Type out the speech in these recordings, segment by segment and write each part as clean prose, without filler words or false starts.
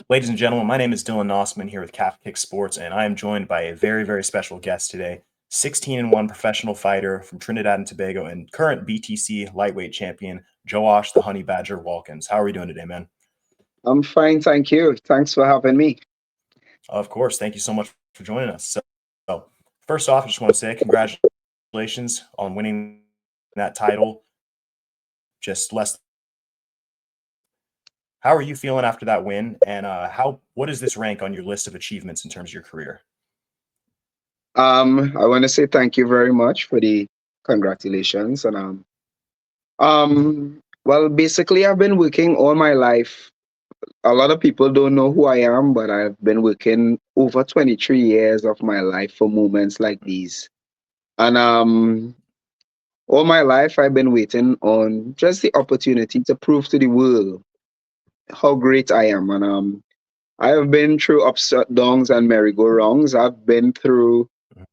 Ladies and gentlemen, my name is Dylan Nossman here with Calf Kick Sports, and I am joined by a very, very special guest today. 16-1 professional fighter from Trinidad and Tobago and current BTC Lightweight champion, Joash the Honey Badger Walkins. How are we doing today, man? I'm fine, thank you. Thanks for having me. Of course. Thank you so much for joining us. So first off, I just want to say congratulations on winning that title. Just less. How are you feeling after that win? And what does this rank on your list of achievements in terms of your career? I want to say thank you very much for the congratulations. Well, basically, I've been working all my life. A lot of people don't know who I am, but I've been working over 23 years of my life for moments like these. And all my life, I've been waiting on just the opportunity to prove to the world how great I am. And I have been through ups, downs, and merry-go-rounds. I've been through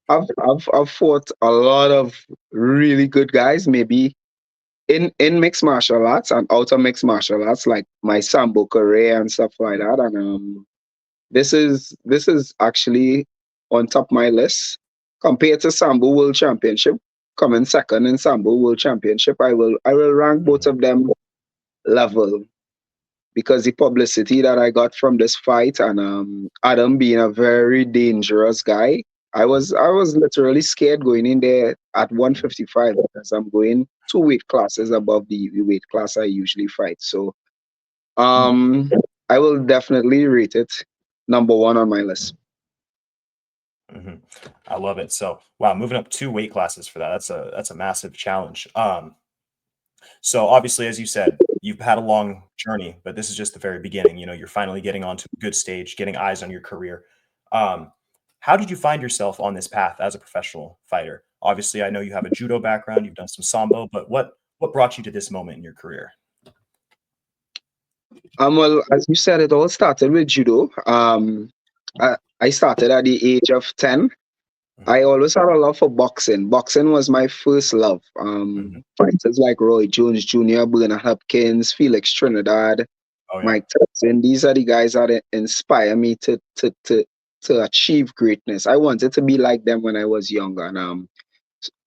I've fought a lot of really good guys, maybe in mixed martial arts and out of mixed martial arts, like my sambo career and stuff like that. And this is actually on top my list compared to Sambo World Championship. Coming second in Sambo World Championship, I will rank both Mhm. of them level because the publicity that I got from this fight and Adam being a very dangerous guy, I was literally scared going in there at 155 because I'm going two weight classes above the weight class I usually fight. So um I will definitely rate it number one on my list. Hmm. I love it. So, wow, moving up two weight classes for that. That's a massive challenge. So obviously, as you said, you've had a long journey, but this is just the very beginning. You're finally getting onto a good stage, getting eyes on your career. Um, how did you find yourself on this path as a professional fighter? Obviously, I know you have a judo background, you've done some sambo, but what brought you to this moment in your career? Well, as you said, it all started with judo. I started at the age of 10. I always had a love for boxing. Boxing was my first love. Mhm. Fighters like Roy Jones Jr., Bernard Hopkins, Felix Trinidad, Oh yeah. Mike Tyson. These are the guys that inspire me to achieve greatness. I wanted to be like them when I was younger.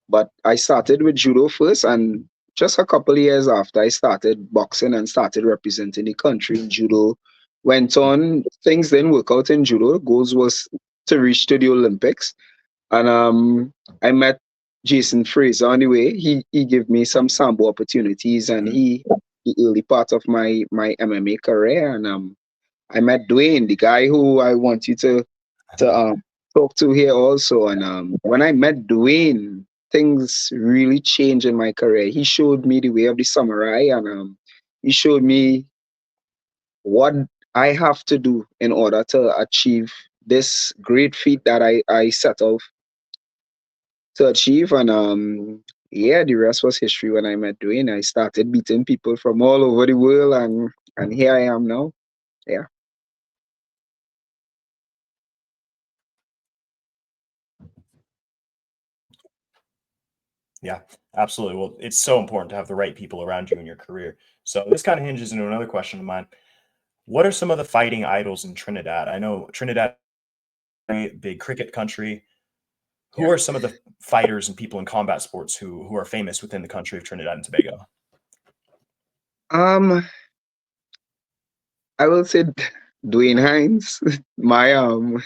But I started with judo first, and just a couple of years after I started boxing and started representing the country in judo, went on. Things didn't work out in judo. Goals was to reach to the Olympics, and I met Jason Fraser on the way. He gave me some sambo opportunities, and Mhm. he the early part of my MMA career. And I met Dwayne, the guy who I want you to talk to here also. And when I met Dwayne, things really changed in my career. He showed me the way of the samurai, and he showed me what I have to do in order to achieve this great feat that I set out to achieve. And yeah, the rest was history. When I met Dwayne, I started beating people from all over the world, and here I am now. Yeah. Yeah, absolutely. Well, it's so important to have the right people around you in your career. So this kind of hinges into another question of mine. What are some of the fighting idols in Trinidad? I know Trinidad, very big cricket country. Who Yeah. are some of the fighters and people in combat sports who are famous within the country of Trinidad and Tobago? Um, I will say Dwayne Hinds, my Yeah.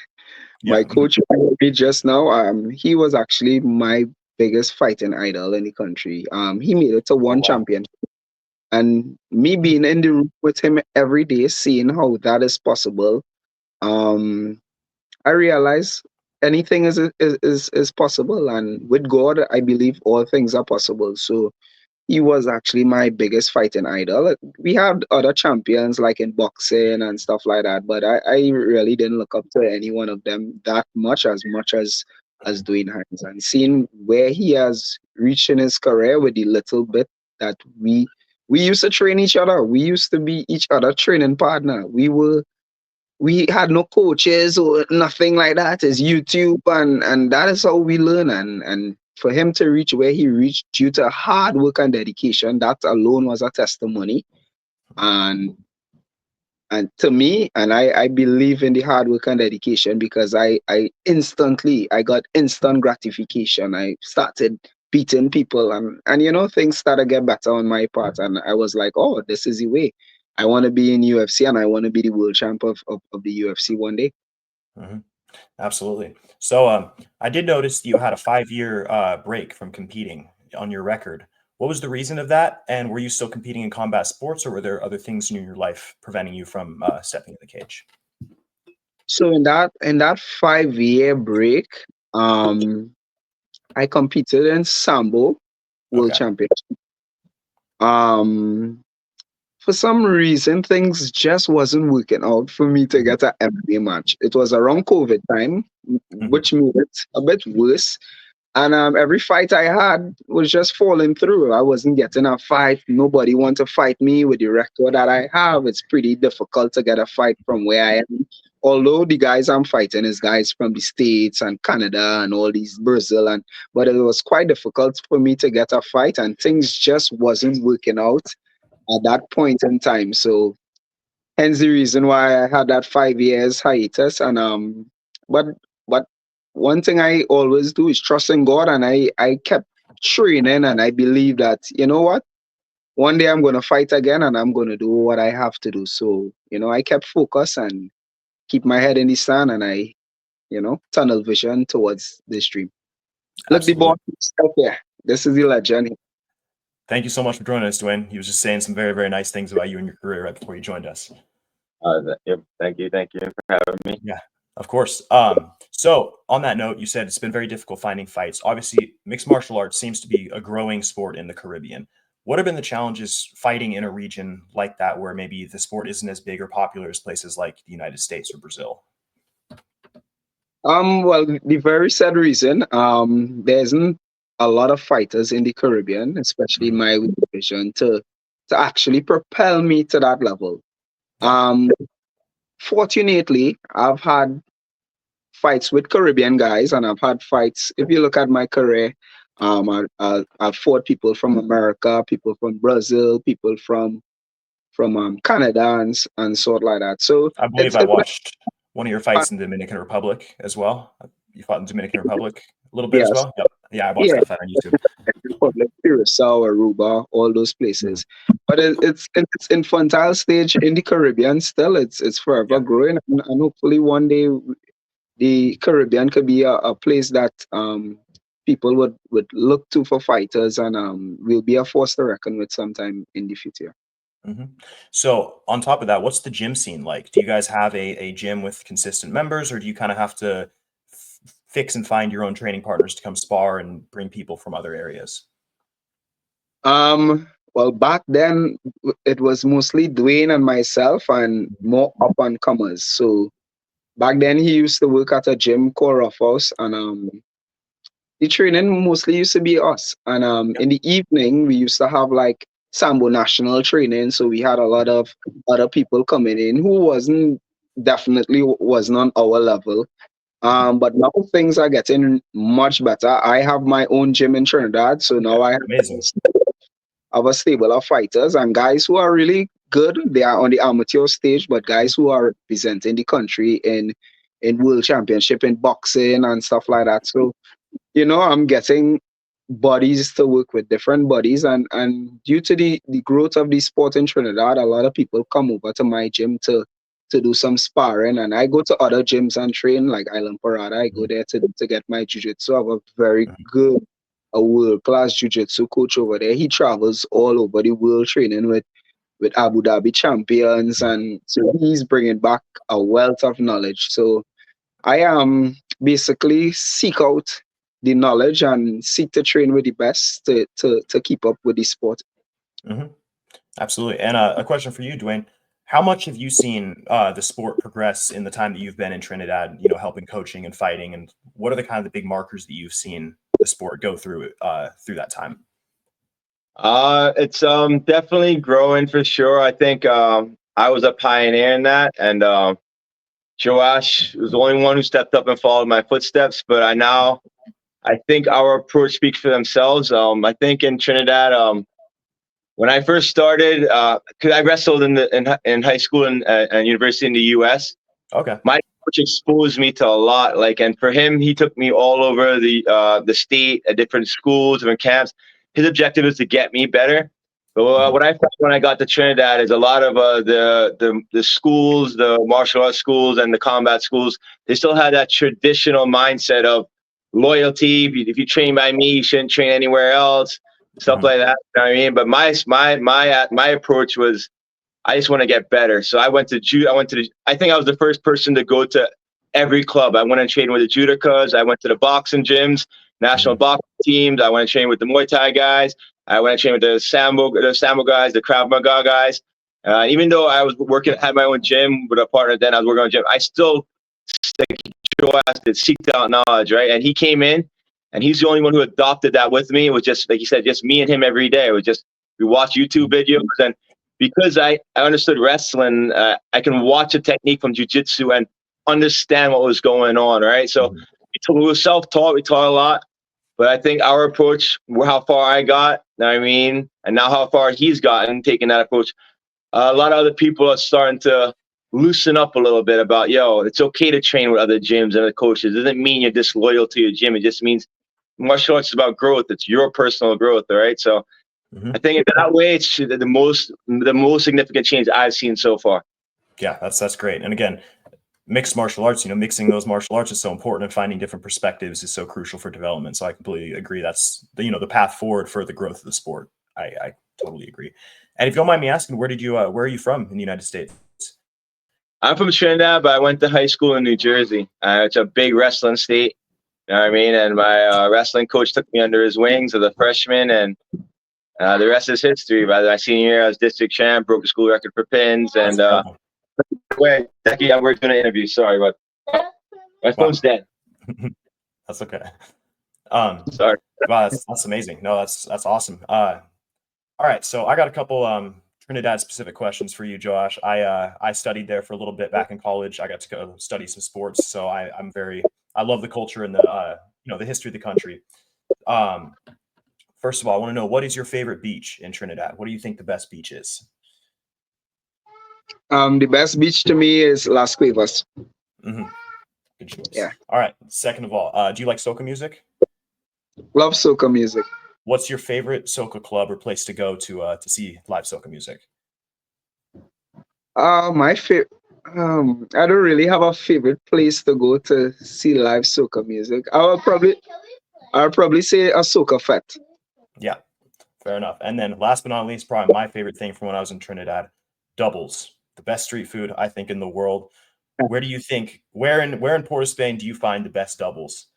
my coach me just now. He was actually my biggest fighting idol in the country. He made it to Oh one wow. champion, and me being in the room with him every day, seeing how that is possible. Um, I realize anything is possible, and with God, I believe all things are possible. So he was actually my biggest fighting idol. We had other champions like in boxing and stuff like that, but I really didn't look up to any one of them that much as Dwayne Hines. And seeing where he has reached in his career with the little bit that we used to train each other. We used to be each other training partner. We had no coaches or nothing like that. It's YouTube, and that is how we learn. And for him to reach where he reached due to hard work and dedication, that alone was a testimony. And And to me, and I believe in the hard work and dedication, because I got instant gratification. I started beating people, and things started to get better on my part. And I was like, oh, this is the way. I want to be in UFC, and I want to be the world champ of the UFC one day. Mhm. Absolutely. So, I did notice you had a 5-year break from competing on your record. What was the reason of that? And were you still competing in combat sports, or were there other things in your life preventing you from stepping in the cage? So in that 5-year break, um, I competed in Sambo World Okay. Championship. Um, for some reason, things just wasn't working out for me to Mhm. get an MMA match. It was around COVID time, Mhm. which made it a bit worse. And every fight I had was just falling through. I wasn't getting a fight. Nobody wanted to fight me with the record that I have. It's pretty difficult to get a fight from where I am. Although the guys I'm fighting is guys from the States and Canada and all these Brazil, but it was quite difficult for me to get a fight, and things just wasn't working out at that point in time. So hence the reason why I had that 5 years hiatus. And but one thing I always do is trust in God, and I kept training, and I believe that, you know what, one day I'm gonna fight again, and I'm gonna do what I have to do. So I kept focused and keep my head in the sand, and I tunnel vision towards this dream. Look, the boss Absolutely. is up there. This is the legend. Thank you so much for joining us, Dwayne. He was just saying some very, very nice things about you and your career right before you joined us. Yep. Thank you for having me. Yeah, of course. So on that note, you said it's been very difficult finding fights. Obviously, mixed martial arts seems to be a growing sport in the Caribbean. What have been the challenges fighting in a region like that where maybe the sport isn't as big or popular as places like the United States or Brazil? Well, the very sad reason, there isn't a lot of fighters in the Caribbean, especially in Mhm. my division, to actually propel me to that level. Yeah. Um, Fortunately, I've had fights with Caribbean guys, and I've had fights. If you look at my career, I've fought people from America, people from Brazil, people from Canada, and sort like that. So I believe it's I it's watched one of your like, fights in the Dominican Republic as well. You fought in Dominican Republic a little bit as yes, well? Yep. Yeah, I watched yeah. that fight on YouTube. Republic, Curacao, Aruba, all those Mhm. places. But it's infantile stage in the Caribbean still. It's forever Yeah. growing, and hopefully one day the Caribbean could be a place that people would look to for fighters, and will be a force to reckon with sometime in the future. Mhm. So on top of that, what's the gym scene like? Do you guys have a gym with consistent members, or do you kind of have to fix and find your own training partners to come spar and bring people from other areas? Well, back then it was mostly Dwayne and myself, and Mhm. more up and comers. So back then he used to work at a gym called Rough House, and the training mostly used to be us. And Yep. in the evening, we used to have like Sambo national training. So we had a lot of other people coming in who definitely wasn't on our level. Mhm. But now things are getting much better. I have my own gym in Trinidad. So Okay. now I Amazing. have a stable of fighters and guys who are really good. They are on the amateur stage, but Mhm. guys who are representing the country in world championship in boxing and stuff like that. So I'm getting bodies to work with, different bodies, and due to the growth of the sport in Trinidad, a lot of people come over to my gym to do some sparring, and I go to other gyms and train, like Island Parada. I go Mhm. there to get my jiu-jitsu. I have a very Mhm. good, a world-class jiu-jitsu coach over there. He travels all over the world training with Abu Dhabi champions, Mhm. and so he's bringing back a wealth of knowledge. So I basically seek out the knowledge and seek to train with the best to keep up with the sport. Mhm. Absolutely. And a question for you, Dwayne. How much have you seen the sport progress in the time that you've been in Trinidad, helping coaching and fighting? And what are the kind of the big markers that you've seen the sport go through that time? It's definitely growing for sure. I think I was a pioneer in that, and Joash was the only one who stepped up and followed my footsteps. But I think our approach speaks for themselves. I think in Trinidad, when I first started, because I wrestled in high school and university in the U.S. Okay. My coach exposed me to a lot. Like, and for him, he took me all over the state at different schools, different camps. His objective is to get me better. But what I found when I got to Trinidad is a lot of the schools, the martial arts schools and the combat schools, they still had that traditional mindset of loyalty. If you train by me, you shouldn't train anywhere else, stuff like that. You know what I mean? But my approach was, I just want to get better. So I went to I think I was the first person to go to every club. I went and trained with the Judicas. I went to the boxing gyms, national boxing teams. I went and trained with the Muay Thai guys. I went and trained with the Sambo guys, the Krav Maga guys. Even though I was had my own gym with a partner, then I was working on a gym. I still, like Joash did, seeked out knowledge, right? And he came in, and he's the only one who adopted that with me. It was just, like he said, just me and him every day. It was just, we watch YouTube videos, and because I understood wrestling, I can watch a technique from jiu-jitsu and understand what was going on, right? So we were self-taught, we taught a lot, but I think our approach, how far I got, you know what I mean, and now how far he's gotten taking that approach, a lot of other people are starting to loosen up a little bit about, yo, it's okay to train with other gyms and other coaches. It doesn't mean you're disloyal to your gym. It just means martial arts is about growth. It's your personal growth, all right? So I think in that way, it's the most significant change I've seen so far. Yeah, that's great. And again, mixed martial arts, mixing those martial arts is so important, and finding different perspectives is so crucial for development. So I completely agree. That's the path forward for the growth of the sport. I totally agree. And if you don't mind me asking, where are you from in the United States? I'm from Trinidad, but I went to high school in New Jersey. It's a big wrestling state. You know what I mean? And my wrestling coach took me under his wings as a freshman, and the rest is history. By my senior year, I was district champ, broke the school record for pins. And wait, Becky, we're doing an interview. Sorry, but my phone's dead. That's okay. Sorry. Wow, that's amazing. No, that's awesome. All right, so I got a couple Trinidad specific questions for you, Joash. I studied there for a little bit back in college. I got to go study some sports, so I love the culture and the history of the country. First of all, I want to know, what is your favorite beach in Trinidad? What do you think the best beach is? The best beach to me is Las Cuevas. Good choice. Yeah. All right. Second of all, do you like soca music? Love soca music. What's your favorite soca club or place to go to see live soca music? My favorite. I don't really have a favorite place to go to see live soca music. I'll probably say a soca fete. Yeah, fair enough. And then last but not least, probably my favorite thing from when I was in Trinidad, doubles. The best street food, I think, in the world. Where do you think, where in Port of Spain do you find the best doubles?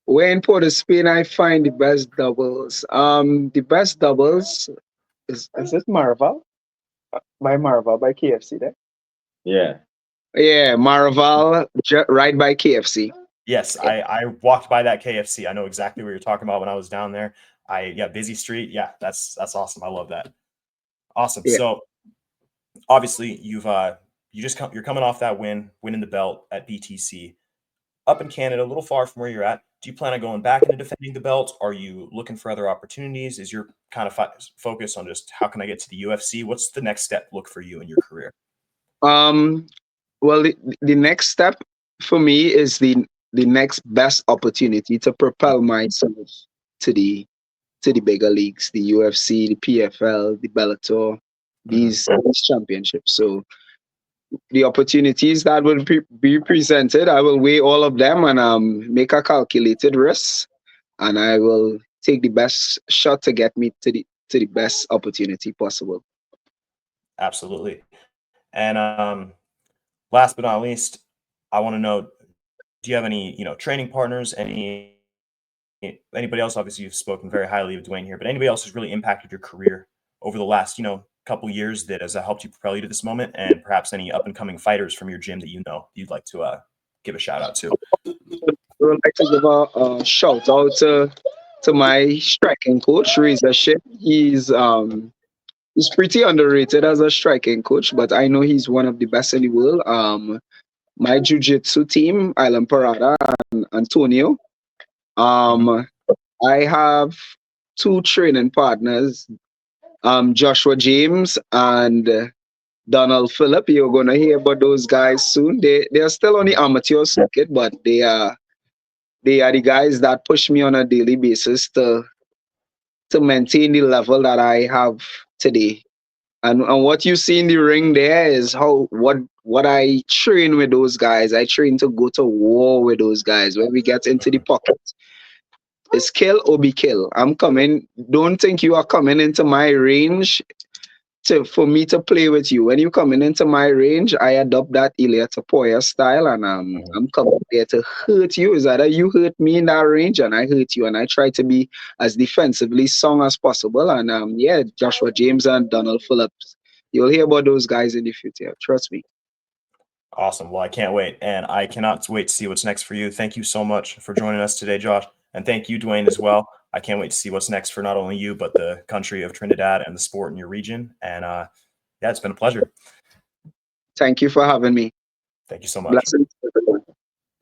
Where in Port of Spain I find the best doubles? The best doubles is it Marvel? By KFC there? Yeah. Yeah, Marvel, right by KFC. Yes, I walked by that KFC. I know exactly what you're talking about when I was down there. Busy street. Yeah, that's awesome. I love that. Awesome. Yeah. So obviously you're coming off that winning the belt at BTC. Up in Canada, a little far from where you're at. Do you plan on going back into defending the belt? Are you looking for other opportunities? Is your kind of focus on just how can I get to the UFC? What's the next step look for you in your career? Well, the next step for me is the next best opportunity to propel myself to the bigger leagues, the UFC, the PFL, the Bellator, these championships. So the opportunities that will be presented, I will weigh all of them and make a calculated risk, and I will take the best shot to get me to the best opportunity possible. Absolutely. And last but not least, I want to know, do you have any training partners, anybody else? Obviously you've spoken very highly of Dwayne here, but anybody else who's really impacted your career over the last couple years that has helped you propel you to this moment, and perhaps any up and coming fighters from your gym that you'd like to give a shout out to? I would like to give a shout out to my striking coach, Razor Ship. He's pretty underrated as a striking coach, but I know he's one of the best in the world. My jiu-jitsu team, Island Parada and Antonio. I have two training partners, Joshua James and Donald Phillip. You're gonna hear about those guys soon. They are still on the amateur circuit, but they are the guys that push me on a daily basis to maintain the level that I have today. And what you see in the ring there is what I train with those guys. I train to go to war with those guys. When we get into the pocket, it's kill or be kill. I'm coming. Don't think you are coming into my range for me to play with you. When you coming into my range, I adopt that Ilya Tapoya style, and I'm coming there to hurt you. Is either you hurt me in that range, and I hurt you, and I try to be as defensively strong as possible. And yeah, Joshua James and Donald Phillips, you'll hear about those guys in the future. Trust me. Awesome. Well, I can't wait, and I cannot wait to see what's next for you. Thank you so much for joining us today, Josh, and thank you, Dwayne, as well. I can't wait to see what's next for not only you, but the country of Trinidad and the sport in your region. And yeah, it's been a pleasure. Thank you for having me. Thank you so much. Blessings.